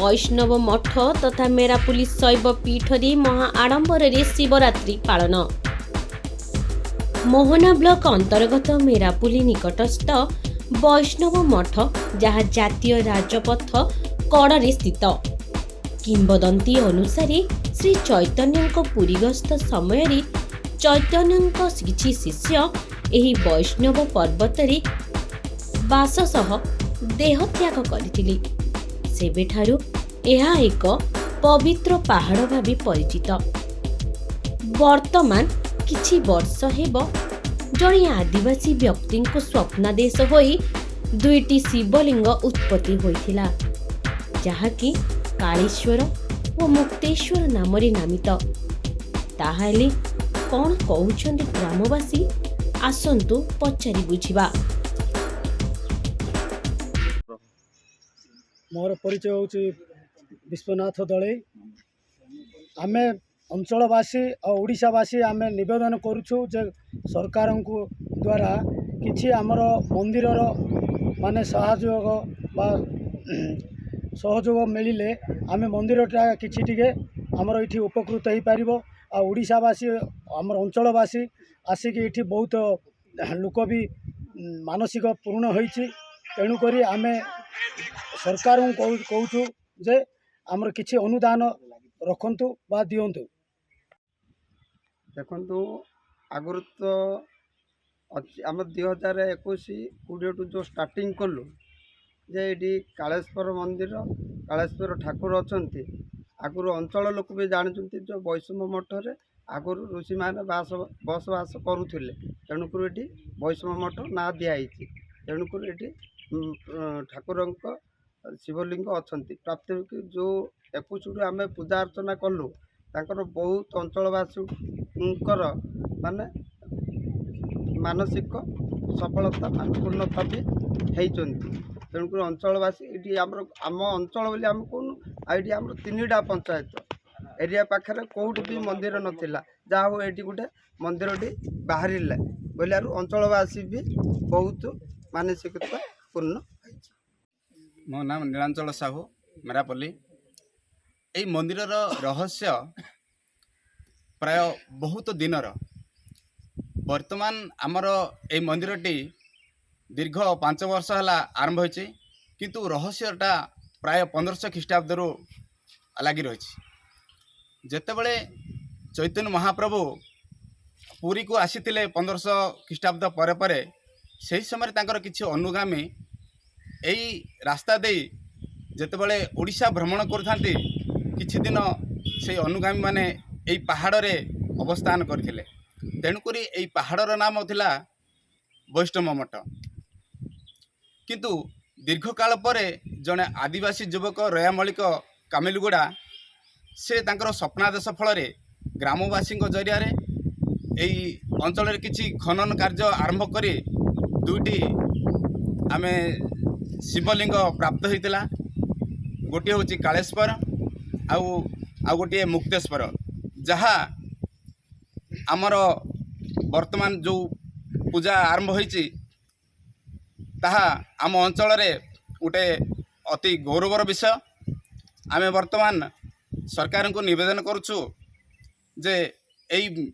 वैष्णव मठ तथा मेरापुली शैव पीठरे महा आडंबर शिवरात्रि पालन। मोहना ब्लॉक अंतर्गत मेरापुली निकटस्थ वैष्णव मठ जहाँ जातीय राजपथ कड़े स्थित। किंबदंती अनुसार श्री चैतन्य पुरी गस्त समय चैतन्य किछि शिष्य एही वैष्णव पर्वतरे बास सह देहत्याग करथिले। सेबेठारु एहा एक पवित्र पहाड़ भाबी परिचित। वर्तमान किछि वर्ष हेब जणे आदिवासी व्यक्ति को स्वप्नादेश होई दुईटी शिवलिंग उत्पत्ति होइथिला, जहाँकि कालेश्वर और मुक्तेश्वर नामरे नामित। ताहाले कौन कहउछन्ति ग्रामवासी, आसंतु पचारि बुझिबा। मोर परिचय होची विश्वनाथ दले। आमे अंचलवासी और ओडिशावासी आमे निवेदन करूछु जे सरकार को द्वारा किछि आमर मंदिरर माने सहयोग मिलिले आमे मंदिरटा किछि टिके आमर इठी उपकृत हो पारिबो। आ ओडिशावासी आमर अंचलवासी आसिक इठी बहुत लोक भी मानसिक पूर्ण होईछि। तेणु करी आमे सरकार कहूँ जे आमर किछि अनुदान रखंतु बा दियंतु। देखंतु आगुर तो आम 2021-20 जो स्टार्टिंग कलु जे ये कालेश्वर मंदिर कालेश्वर ठाकुर अच्छा आगुर अंचल लोक भी जानते जो वैष्णव मठरे आगुर ऋषि मैंने बसवास करुले। तेणुक ये वैष्णव मठ ना दिखाई। तेणुक ये ठाकुर शिवलिंग अच्छा प्राप्त जो 21 आम पूजा अर्चना कलु तांकर बहुत अंचलवासी माने मानसिक सफलता पूर्णता भी होती। तेणुक अंचलवासी ये आम अंचल बोली आम कहूँ आई आम 3टा पंचायत एरिया पाखे कौटी भी मंदिर नाला जहाँ हो ये गोटे मंदिरटी बाहर बोलिया अंचलवासी भी बहुत मानसिकता पूर्ण। मो नाम नीलांचल साहू मेरापल्ली। यही मंदिर रहस्य प्राय बहुत दिनर वर्तमान आमर ए मंदिरटी दीर्घ 5 वर्ष है आरंभ होती, किंतु रहस्यटा प्राय 1500 ख्रीष्टाब्द लगी रही। जेतेबेले चैतन्य महाप्रभु पुरी को आसीथिले 1500 ख्रीष्टाब्द परे परे सही समय तांकर किछि अनुगामी यही रास्ता दे जेतेबेले ओडिशा भ्रमण करथांती किछि दिन से अनुगामी माने यही पहाड़ रे अवस्थान करथिले। तेणुक यही पहाड़र नाम थिला वैष्णव मठ। किंतु दीर्घ काल परे जने आदिवासी युवक रया मलिक कामिलगुड़ा से तांकर स्वप्नादेश फल ग्रामवासी जरिया यही अंचल किछि खनन कार्य आरंभ करी 2टी आमे शिवलिंग प्राप्त होता। गोटे हूँ कालेश्वर आउ गोटे मुक्तेश्वर, जहाँ आमर वर्तमान जो पूजा आरंभ होती ताहा आम अंचल गोटे अति गौरवर विषय। आमे वर्तमान सरकार को निवेदन करुछु जे यही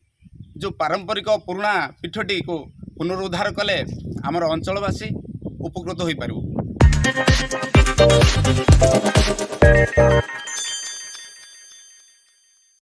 जो पारंपरिक पुराणा पीठटी को पुनरुद्धार कले आमर अंचलवासी उपकृत हो पारिबो।